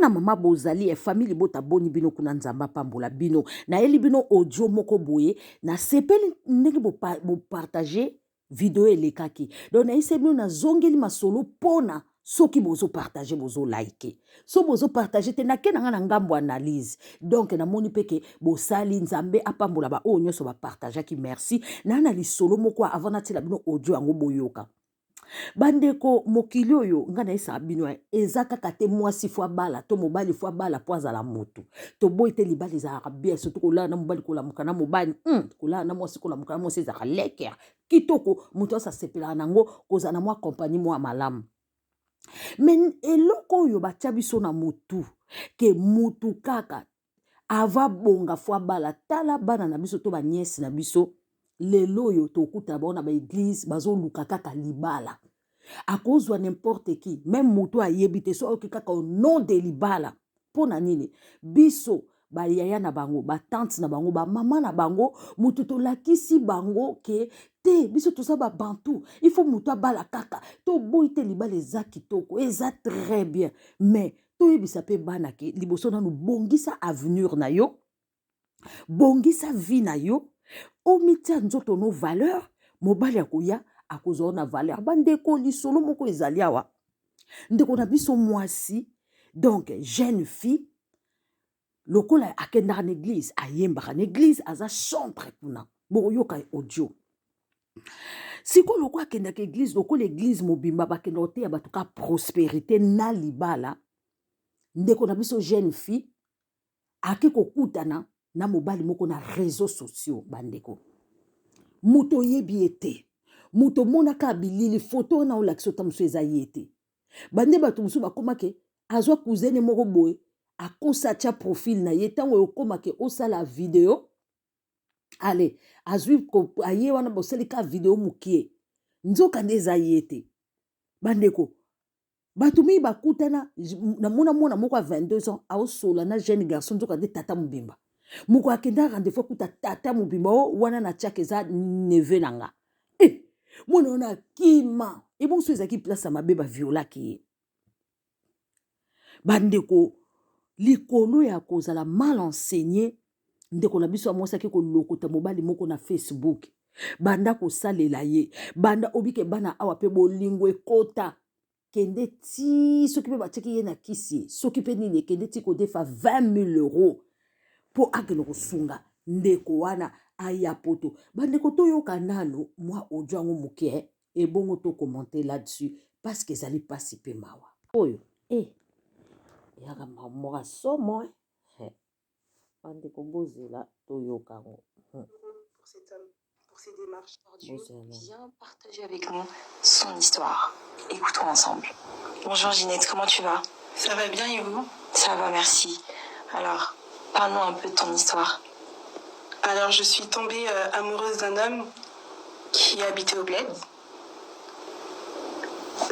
na mama bozali famille bota boni bino kuna nzamba pambola bino na eli bino audio moko boye na sepeli ndenge bo partager video elekaki donc na ise bino na zongeli masolo pona soki bozo partager bozo like so bozo partager te na kena na ngambo analyse donc na moni peke bosali nzambe apambola ba o nyoso ba partager ki merci na na lisolo moko avant na tila bino audio yango boyoka. Bandeko mokili oyo nga na esa bino eza kaka te mwasi fwa bala to mobali fwa bala po azala motu to boy te libali za bien surtout kola na mobali kola mukana mobali kola na mwasi kola mukana mwasi za leker kitoko muto sa sepela nango koza na mwa compagnie mwa malamu mais eloko oyo batia biso na mutu ke mutu kaka ava bonga fwa bala tala bana na biso to ba nièce na biso lelo oyo tokuta bona ba église bazoluka kaka libala akozwa n'importe qui même mutu ayebi te so oki kaka au nom de libala pona nini biso ba yaya na bango ba tante na bango ba mama na bango mutu to lakisi bango ke te biso to sa ba bantu il faut mutu abala kaka to boy te libala eza kitoko eza très bien mais to yebisa pe bana ke liboso na nu bongisa avenir na yo bongisa vie na yo omitia nzoto no valeur mobali akoya akozwa na valeur bandeko lisolo moko ezali awa ndeko na biso mwasi donc jeune fille lokola akenda na église ayembaka na église aza chantre kuna boyoka audio siko loko akenda ka église lokola église mobimba bakenda oteya bato ka prospérité na libala ndeko na biso jeune fille ake kokutana na mobali moko na réseaux sociaux bandeko muto yebi ete muto monaka bilili photo na olakisa tamuso eza yete bande bato musu bakomake azwa cousine moko boye akosa tia profil na ye tango okomake osala video ale azwi aye wana bosalika video mukie nzoka nde eza yete bandeko bato mi bakutana na mona moko a 22 ans aosola na jeune garçon nzoka nde tata mobimba moko akenda rendez-vous kuta tata mobimba wana na tiaka eza neve nanga mwana wana kima ebonso ezaki place mabe ba violaki ye bandeko likolo ya kozala mal enseigné ndeko na biso amosaki kolokota mobali moko na Facebook banda kosalela ye banda obike bana awa pe bolingo ekota kende ti soki pe batiaki ye na kisi soki pe nini kende ti kodefa 20 000 euros po akende kosunga ndeko wana aya poto bandeko toyoka nano mwa audio yango moke ebongo to commenter là-dessus parce que ezali pasi pe mawa oyo yaka mamoka somo bandeko bozela toyoka yango pour cet homme, pour ses démarches. Aujourd'hui, vient partager avec nous son histoire. Écoutons ensemble. Bonjour Ginette, comment tu vas? Ça va bien et vous? Ça va, merci. Alors, parle-nous un peu de ton histoire. Alors, je suis tombée amoureuse d'un homme qui habitait au bled.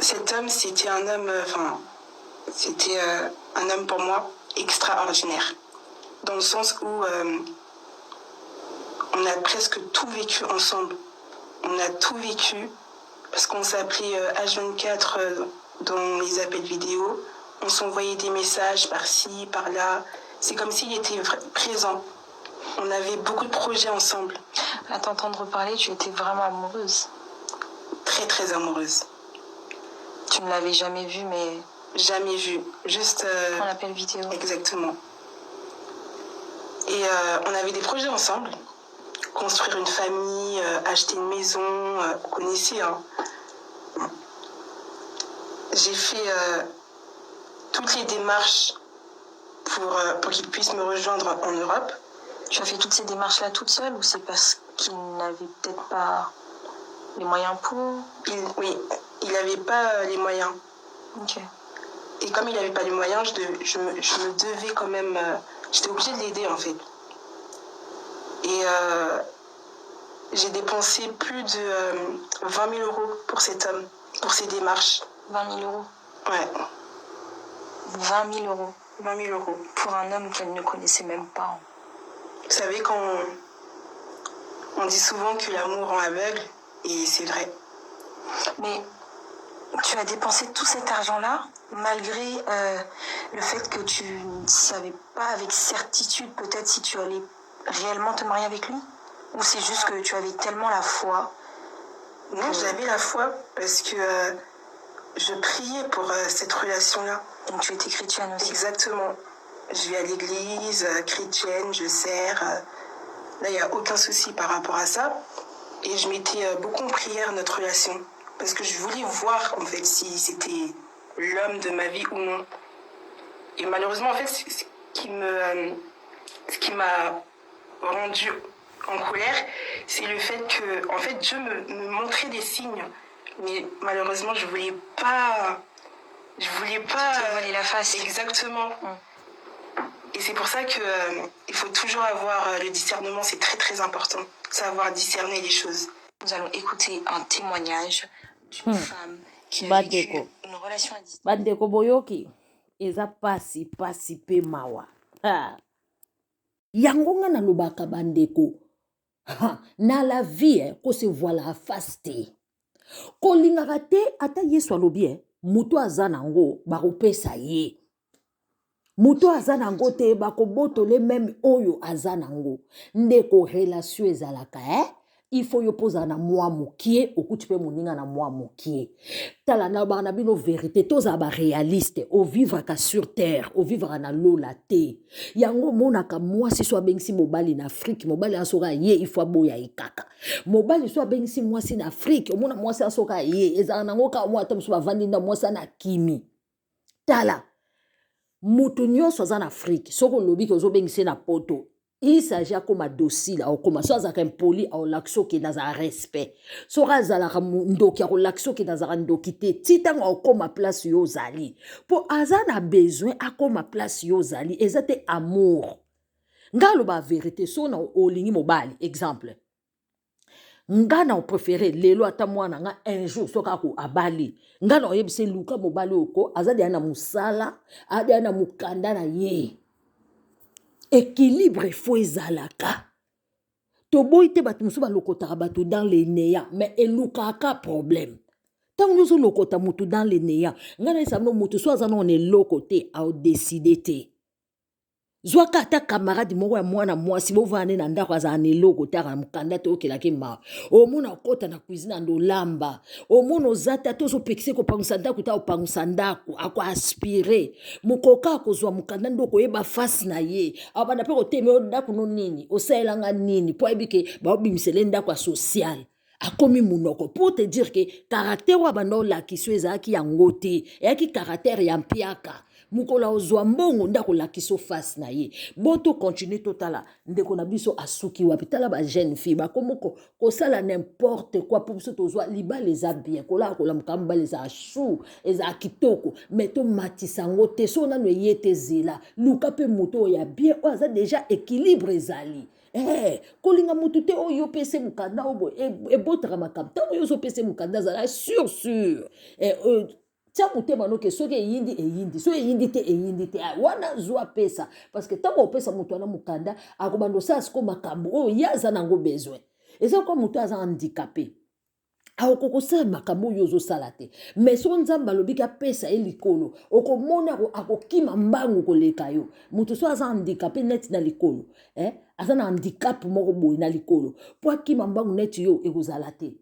Cet homme, c'était un homme, c'était un homme pour moi extraordinaire. Dans le sens où on a presque tout vécu ensemble. On a tout vécu parce qu'on s'appelait H24 dans les appels vidéo. On s'envoyait des messages par-ci, par-là. C'est comme s'il était présent. On avait beaucoup de projets ensemble. À t'entendre parler, tu étais vraiment amoureuse. Très, très amoureuse. Tu ne l'avais jamais vu, mais... Jamais vu. Juste... en appel vidéo. Exactement. Et on avait des projets ensemble. Construire une famille, acheter une maison, vous connaissez. Hein. J'ai fait toutes les démarches pour qu'il puisse me rejoindre en Europe. Tu as fait toutes ces démarches-là toute seule ou c'est parce qu'il n'avait peut-être pas les moyens pour? Oui, il n'avait pas les moyens. Ok. Et comme il n'avait pas les moyens, je me devais quand même... j'étais obligée de l'aider en fait. Et j'ai dépensé plus de 20 000 euros pour cet homme, pour ses démarches. 20 000 euros? Ouais. 20 000 euros? 20 000 euros. Pour un homme qu'elle ne connaissait même pas. Vous savez, quand on dit souvent que l'amour rend aveugle, et c'est vrai. Mais tu as dépensé tout cet argent-là, malgré le fait que tu ne savais pas avec certitude peut-être si tu allais réellement te marier avec lui? Ou c'est juste que tu avais tellement la foi? Non, j'avais la foi parce que je priais pour cette relation-là. Donc tu étais chrétienne aussi? Exactement. Je vais à l'église, chrétienne, je sers. Là, il n'y a aucun souci par rapport à ça. Et je mettais beaucoup en prière notre relation. Parce que je voulais voir, en fait, si c'était l'homme de ma vie ou non. Et malheureusement, en fait, ce qui m'a rendu en colère, c'est le fait que, en fait, Dieu me montrait des signes. Mais malheureusement, je voulais pas... Tu voilais la face. Exactement. Et c'est pour ça que il faut toujours avoir le discernement, c'est très très important. Savoir discerner les choses. Nous allons écouter un témoignage d'une femme qui a vécu une relation à distance. Bandeko boyoki eza pasi pe mawa. Yango nga nalobaka bandeko. Na la vie ko se voila face te. Ko lingaka te ata Yesu alobi mutu aza nango bakopesa ye. Mutu aza nango te bakobotole même oyo aza nango. Ndeko relation ezalaka il faut yopoza na mwa mokie okuti pe moninga na mwa mokie. Tala na bana bino vérité toza ba réaliste au vivre ka sur terre au vivre na lola te. Yango monaka mwasi so abengisi mobali na Afrique mobali asoka ye il faut boya ikaka. Mobali so abengisi mwasi na Afrique omona mwasi asoka ye ezana nango ka mwa ta musu bavandi na mwasi na kimi. Tala mutu nyonso aza na Afrique soko lobi ke ozobengisi na poto. Il s'agit comme docile au comme ça un poli au laxo qui dans un respect so razala ndoki au laxo qui dans un ndokité titan au comme place yo zali pour azana besoin à comme place yo zali ezate amour ngalo ba vérité so na olingi mobali exemple ngana préféré lelo ata mwana nga un jour soka ko abali ngana oyebise luka mobali oko azadi ana musala adi ana mukanda na ye. Équilibre faut ezalaka. Toboy te batu musu ba lokota batu dans les néants mais elukaka problème. Tant nous lokota mutu dans les néants ngana esano mutu so azana on est lokoté a décider te. Zwaka ata camarade moko ya mwana mwasi bo vane na ndako azana lokoté ka mukanda te okela ke ma. O mona okota na cuisine ndo lamba. O mona ozata tozo pekise ko pangusa ndako ta opangusa ndako ako aspirer. Mukoka kozwa mukanda ndoko yeba face na ye. Abana pe ko teme ndako no nini. Osaelanga nini po ebike ba obimisele ndako social. Akomi munoko pour te dire que caractère wa bando la kiso ezaki ya ngote. Eyaki caractère ya mpiaka. Mukola ozwa mbongo ndako la kiso face na ye. Boto continue totala ndeko na biso asuki wapi tala ba jeune fille ba komoko ko sala n'importe quoi pour biso tozwa liba les a bien kola kola mukamba les a chou eza kitoko mais to matisango te so na no yete zela luka pe moto ya bien o aza déjà équilibre ezali. Kolinga mutu te oyo pese mukanda obo e botara makam ta oyo so pese mukanda zala sûr tia mutema no ke soki eyindi so eyindi te wana zwa pesa parce que tango opesa mutu ana mukanda akobando sa siko makambo oyo yaza nango besoin eza kwa mutu aza handicapé akokosala makambo oyo ozosala te mais so nzambe alobi ka pesa elikolo okomona akokima mbangu koleka yo mutu so aza handicapé neti na likolo aza na handicap moko boye na likolo po akima mbangu neti yo ekozala te.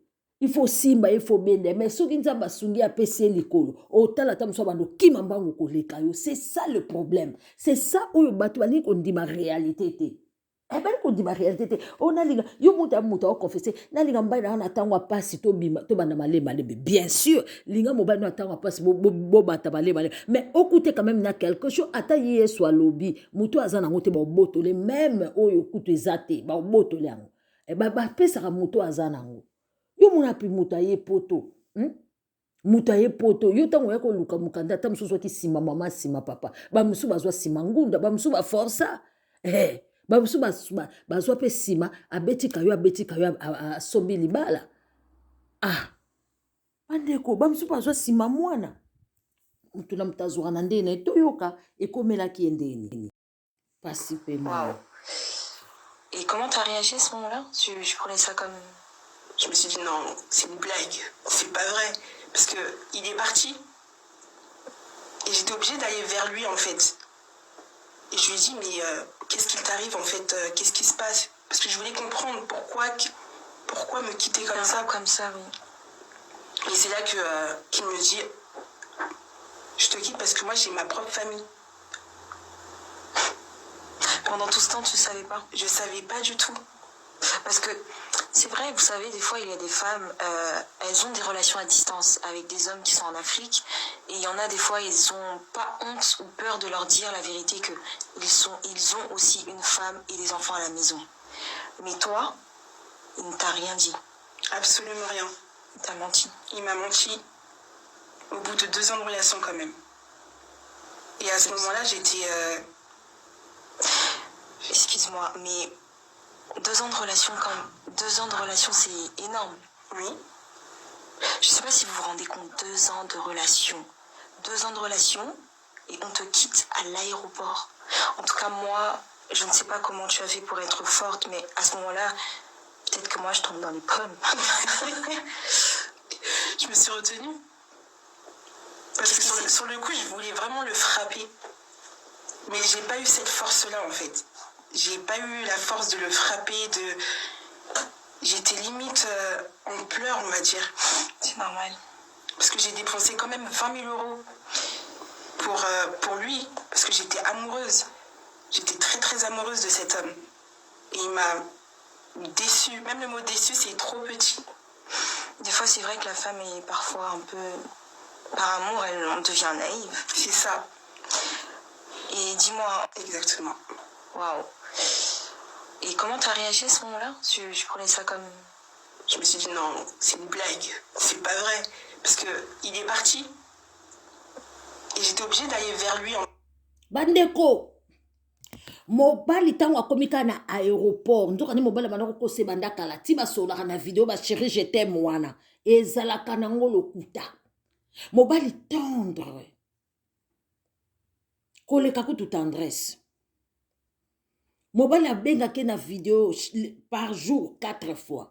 Il faut simba, il faut bende. Mais ce qui nous a basungi a pessé l'école. Autant la table soit bando qui m'embango koleka yo. C'est ça le problème. C'est ça où le bateau ali qu'on dit ma réalité te. Eh ben qu'on dit ma réalité te. On a linga yo muta o confesser. Na linga mba na atangwa pasi to bima to bana malé. Bien sûr, linga mba na atangwa pasi bo bata malé. Mais écoutez quand même na quelque chose ata yé soit lobby. Muto azana ngote ba botole même oyo kutu ezate ba botole yango. Eh ba pesa ka muto azana ngo. Yo muna pi mutaye poto. Mutaye poto. Yo tango yako luka mukanda. Ta msusu waki sima mama sima papa. Ba msu bazwa sima ngunda. Ba msu ba forsa. Ba msu bazwa pe sima. Abeti kayo sobi libala. Bandeko. Ba msu bazwa sima mwana. Mtuna mtazwa na ndene. Toyoka. Eko mela ki endeni. Pasi pe mwana. Wow. Et comment t'as réagi à ce moment-là? Tu prenais ça comme... Je me suis dit non, c'est une blague, c'est pas vrai. Parce qu'il est parti. Et j'étais obligée d'aller vers lui, en fait. Et je lui ai dit, mais qu'est-ce qu'il t'arrive, en fait qu'est-ce qui se passe? Parce que je voulais comprendre pourquoi me quitter comme ça. Comme ça, oui. Et c'est là qu'il me dit, je te quitte parce que moi, j'ai ma propre famille. Pendant tout ce temps, tu ne savais pas? Je ne savais pas du tout. Parce que c'est vrai, vous savez, des fois, il y a des femmes, elles ont des relations à distance avec des hommes qui sont en Afrique. Et il y en a des fois, ils n'ont pas honte ou peur de leur dire la vérité qu'ils ont aussi une femme et des enfants à la maison. Mais toi, il ne t'a rien dit. Absolument rien. Il t'a menti. Il m'a menti au bout de 2 ans de relation quand même. Et à ce moment-là, j'étais... Excuse-moi, mais 2 ans de relation, c'est énorme. Oui. Je ne sais pas si vous vous rendez compte, 2 ans de relation. 2 ans de relation et on te quitte à l'aéroport. En tout cas, moi, je ne sais pas comment tu as fait pour être forte, mais à ce moment-là, peut-être que moi, je tombe dans les pommes. Je me suis retenue. Parce que sur le coup, je voulais vraiment le frapper. Mais j'ai pas eu cette force-là, en fait. J'ai pas eu la force de le frapper, J'étais limite en pleurs, on va dire. C'est normal. Parce que j'ai dépensé quand même 20 000 euros pour lui. Parce que j'étais amoureuse. J'étais très, très amoureuse de cet homme. Et il m'a déçue. Même le mot déçu, c'est trop petit. Des fois, c'est vrai que la femme est parfois un peu... Par amour, on devient naïve. C'est ça. Et dis-moi... Exactement. Waouh. Et comment t'as réagi à ce moment-là? Je prenais ça comme... Je me suis dit, non, c'est une blague. C'est pas vrai. Parce qu'il est parti. Et j'étais obligée d'aller vers lui. Bandeko, mobali tango akomi kaka na aéroport nzokani mobali bandako koseba ndakala ti basolaka na video bachéri je t'aime wana ezalaka nango lokuta mobali tendre koleka kutu tendresse mobali abengaki na video par jour 4 fois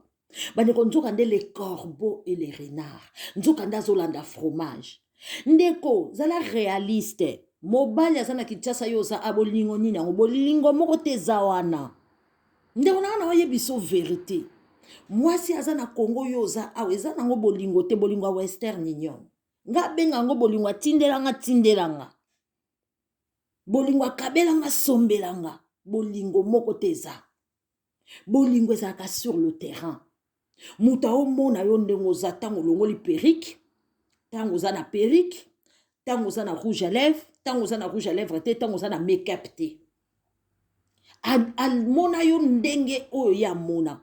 bandeko nzoka nde les corbeaux et les renards nzoka nde azolanda fromage ndeko zala réaliste mobali aza na Kinshasa yo oza abolingo nini yango bolingo moko te eza wana ndeko nanga na oyebi biso vérité mwasi aza na Congo yo oza awa eza nango bolingo te bolingo ya Western Union nga abenga yango bolingo atindelanga bolingo akabelanga sombelanga bolingo moko te eza bolingo ezalaka sur le terrain moto aomona yo ndenge oza ntango olongoli perike ntango oza na perike ntango oza na rouge à lèvres ntango oza na rouge à lèvres te ntango oza na make-up te amona yo ndenge oyo ye amona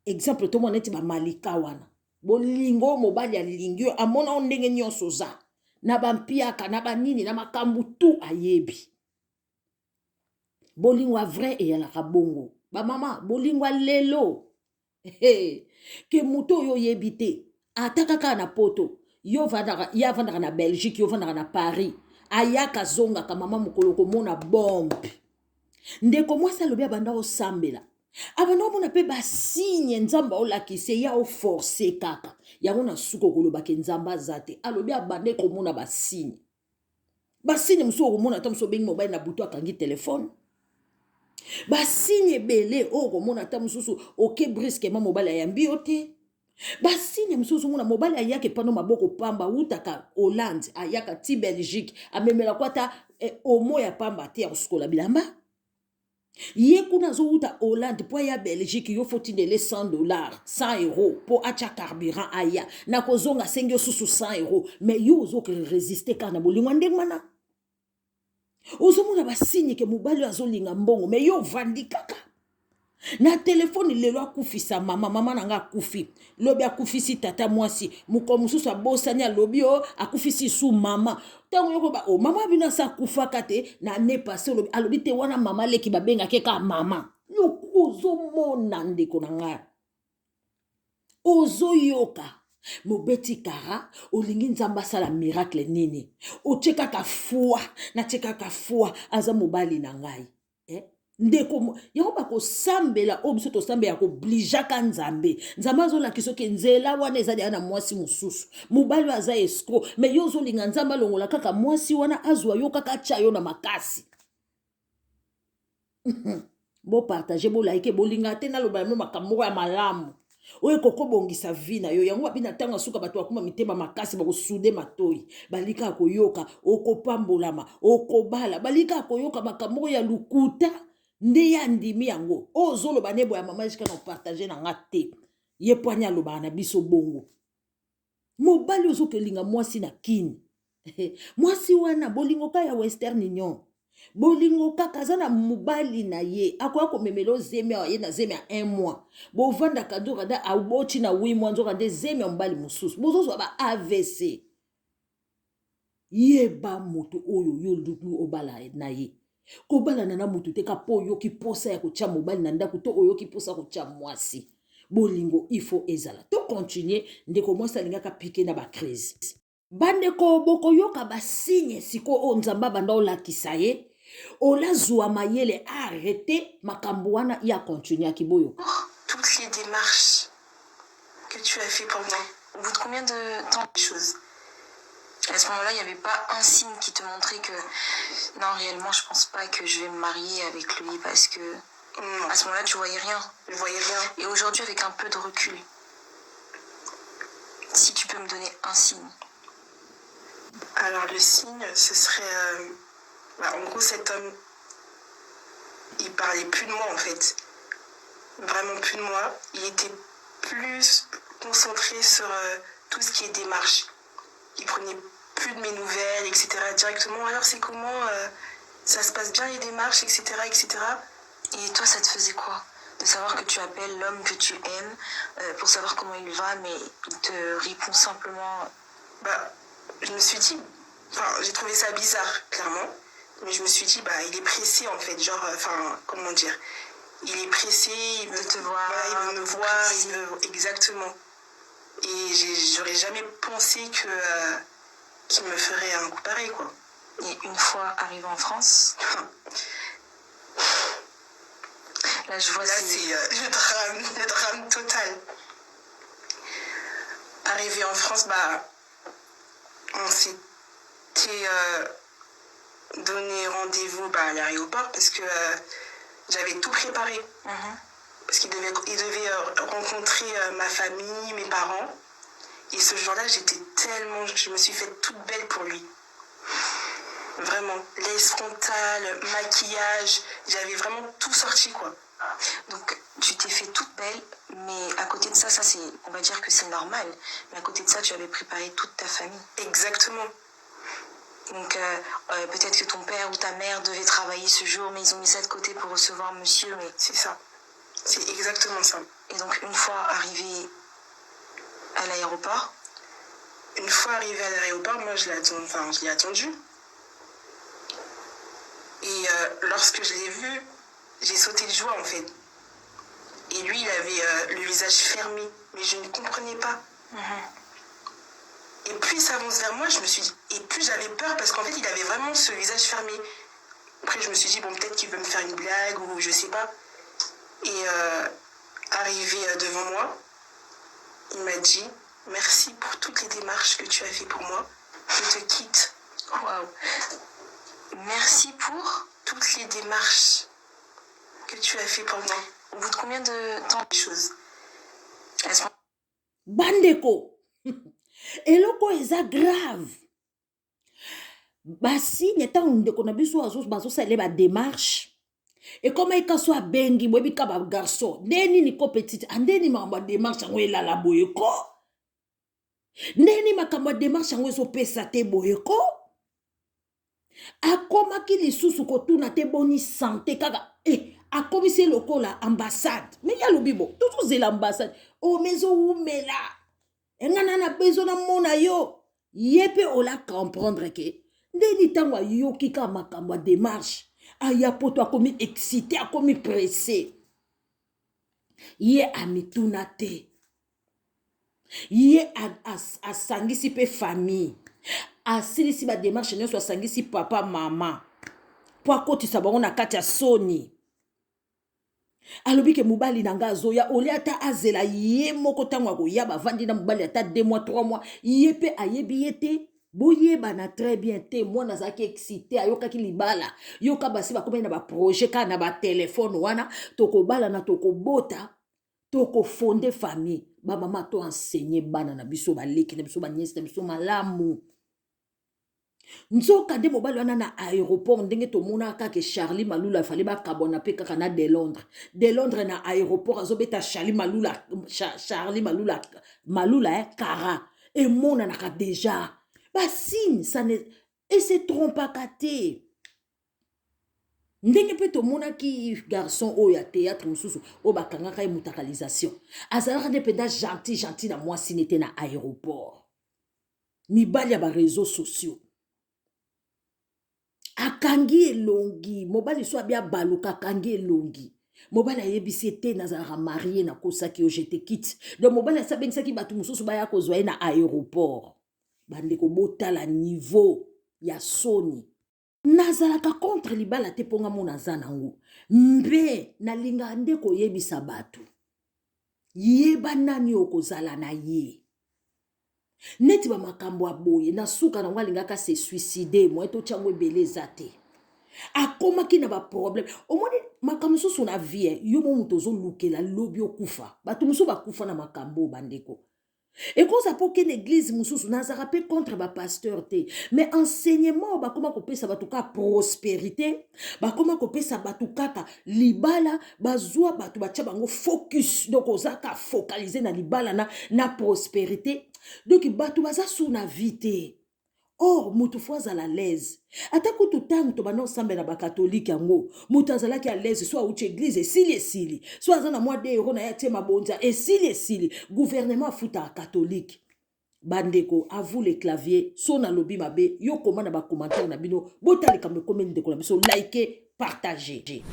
exemple tomona neti bamalika wana bolingo mobali alingi yo amona yo ndenge nyonso oza na bampiaka na banini na makambo tu ayebi bolingo ya vrai eyalaka bongo bamama bolingo ya lelo ke moto oyo oyebi te ata kaka na poto yo avandaka na Belgique yo avandaka na Paris ayaka zongaka mama mokolo komona bombe ndeko mwasi alobi abanda osambela abanda omona mpe basigne nzambe aolakise ya oforce kaka yango na suka okolobaka nzambe aza te alobi abanda komona basigne mosusu okomona ata mosusu obengi mobali na butu akangi telefone basigne ebele okomona ata mosusu oke briskema mobali ayambi yo te basigne mosusu mona mobali ayaka epano maboko pamba utaka Hollande ayaka ti Belgique amemelako ata omo ya pamba te ya kosukola bilamba ye kuna azouta Hollande po aya Belgique yo fotindele $100 100 euros po acha carburant aya na kozonga asengi yo susu 100 euros mais yo ozoke résister kaka na bolingo ndenge wana ozomona basigne ke mobali azolinga mbongo mais yo ovandi kaka na telefone lelo akufisa mama nanga akufi lobi akufisi tata mwasi moko mosusu abosani alobi o akufisi su mama ntango yoko ba o mama bino asa akufaka te na ne passé alobi te wana mama leki babengaki kaka mama yo ozomona ndeko na ngai ozoyoka mobeti kara olingi nzambe asala miracle nini otie kaka foi natie kaka foi aza mobali na ngai ndeko yango bakosambela oyo biso tosambela koblijaka nzambe nzambe azolakisa oke nzela wana eza deya na mwasi mosusu mobali oyo aza escro me yo ozolinga nzambe alongola kaka mwasi wana azwa yo kaka atya yo na makasi bopartage bolaike bolinga te naloba yango makambo moko ya malamu oyo kokobongisa vi na yo yango babina ntango asuka bato bakuma mitema makasi bakosude matoi balika koyoka okopambolama okobala balika koyoka makambo moko ya lukuta nde ya ndimi yango oyo ozoloba nebo ya mama esika na opartage na nga te ye poani alobaka na biso bongo mobali ozokelinga mwasi na kini mwasi wana bolingo ka ya Western Union bolingo kaka aza na mobali na ye akoya komemela ozemi awa ye na zemi ya 1 mois bovandaka nzoka nde aboti na 8 mois nzoka nde zemi ya mobali mosusu bozozwa ba AVC yeba moto oyo yo luku obala na ye kobalana na moto te ka po oyoki posa ya kotya mobali na ndako to oyoki posa kotya mwasi bolingo ifo ezala to continue ndeko mwasi alingaka pike na bakrize bandeko bokoyoka basigne siko oyo nzambe banda olakisa ye olazwa mayele arrete makambo wana ya continue akiboyo toutes les démarches que tu as fait pour moi. Au bout de combien de temps les choses? À ce moment-là, il n'y avait pas un signe qui te montrait que non, réellement, je pense pas que je vais me marier avec lui parce que Non, à ce moment-là, tu voyais rien. je voyais rien. Et aujourd'hui, avec un peu de recul, si tu peux me donner un signe. Alors le signe, ce serait... en gros, cet homme, il parlait plus de moi en fait. Vraiment plus de moi. Il était plus concentré sur tout ce qui est démarche. Il prenait plus de mes nouvelles, etc. directement. Alors c'est comment ça se passe bien les démarches, etc. etc. Et toi, ça te faisait quoi de savoir que tu appelles l'homme que tu aimes pour savoir comment il va, mais il te répond simplement... Je me suis dit... j'ai trouvé ça bizarre, clairement. Mais je me suis dit, il est pressé en fait. Genre, comment dire, il est pressé, il veut te voir, il veut me voir, il veut... Exactement. Et j'aurais jamais pensé qu'il me ferait un coup pareil, quoi. Et une fois arrivé en France, là je vois là c'est le drame total. Arrivé en France, on s'était donné rendez-vous à l'aéroport parce que j'avais tout préparé. Parce qu'il devait rencontrer ma famille, mes parents. Et ce jour-là, je me suis faite toute belle pour lui. Vraiment, laisse frontale, maquillage, j'avais vraiment tout sorti, quoi. Donc, tu t'es fait toute belle, mais à côté de ça, c'est, on va dire que c'est normal. Mais à côté de ça, tu avais préparé toute ta famille. Exactement. Donc, peut-être que ton père ou ta mère devait travailler ce jour, mais ils ont mis ça de côté pour recevoir monsieur, mais... C'est ça. C'est exactement ça. Et donc, une fois arrivé à l'aéroport... Une fois arrivé à l'aéroport, moi, je l'ai attendu. Et lorsque je l'ai vu, j'ai sauté de joie, en fait. Et lui, il avait le visage fermé, mais je ne comprenais pas. Et plus il s'avance vers moi, je me suis dit... Et plus j'avais peur, parce qu'en fait, il avait vraiment ce visage fermé. Après, je me suis dit, peut-être qu'il veut me faire une blague, ou je sais pas. Et arrivé devant moi, il m'a dit, merci pour toutes les démarches que tu as fait pour moi. Je te quitte. Waouh. Merci pour toutes les démarches que tu as fait pour moi. Au bout de combien de temps les choses? Bandeko. Eloko eza grave. Basi ntango ndeko na biso bazosala ba démarche. Et comme il y a bengi boyebi ka ba garçon ndeni ni ko petite andeni makambo démarche yango elala boyeko ndeni makambo démarche yango ezopesa te boyeko akomaki lisusu kotuna te boni santé kaka akomisi lokola ambassade mais ya lobibo tozozela ambassade o mezo umela engana na bezo na mona yo yepe ola comprendre ke ndeni tango ayoki ka makambo démarche aya poto akomi excité akomi pressé ye amituna te ye asangisi pe famille asilisi ba démarche nyonso asangisi papa mama po akotisa bango na kati ya soni alobi ke mobali na nga azoya ole ata azela ye moko ntango akoya bavandi na mobali ata 2 mois 3 mois ye mpe ayebi ye te boyebana très bien te mwana azalaki excité ayokaki libala yoka basi bakomai na baprojet kaka na batelefone wana tokobalana tokobota tokofonde famille bamama to enseigner bana na biso baleki na biso banyesi na biso malamu nzoka nde mobali wana na aéroport ndenge tomonaka ke Charlie Malula fale bakabona mpe kaka na de Londres na aéroport azobeta Charlie Malula kara emonanaka deja basigne ça ne ese trompaka te ndenge mpe tomonaki garçon oyo ya théâtre mosusu oyo bakangaka ye mutakalisation azalaka nde mpenza gentil na mwasi nete na aéroport mibali ya bareseau sociaux akangi elongi mobali so abia baluka akangi elongi mobali ayebisi ete nazalaka marie nakosaki yo jete kite donc mobali asabengisaki bato mosusu baya kozwa ye na aéroport bandeko botala niveau ya soni nazalaka contre libala te mponga mo naza nango mbe nalingaka nde koyebisa bato yeba nani okozala na ye neti bamakambo aboye na suka nango alingaka se suicide mo eto tiango ebele eza te akomaki na baproblème omoni makambo mosusu na vie yo mo moto ozolukela lobi okufa bato mosusu bakufa na makambo bandeko ekoza mpo kende église mosusu nazaka mpe contre bapasteur te mais enseignement bakoma kopesa bato kaka prospérité bakoma kopesa bato kaka libala bazwa bato batia bango focus donc oza ka focaliser na libala na prospérité donc bato baza su na vie te or moto fo azala l'aise ata kutu ntango tobanda osambela bakatolike yango moto azalaki à l'aise so auti église esili so aza na mwa 2 euro na ye atie mabonza esili gouvernement afutaka katolike bandeko avoue le clavier so nalobi mabe yo koma na bacommentaire na bino botalika mekomeli ndeko na biso like partager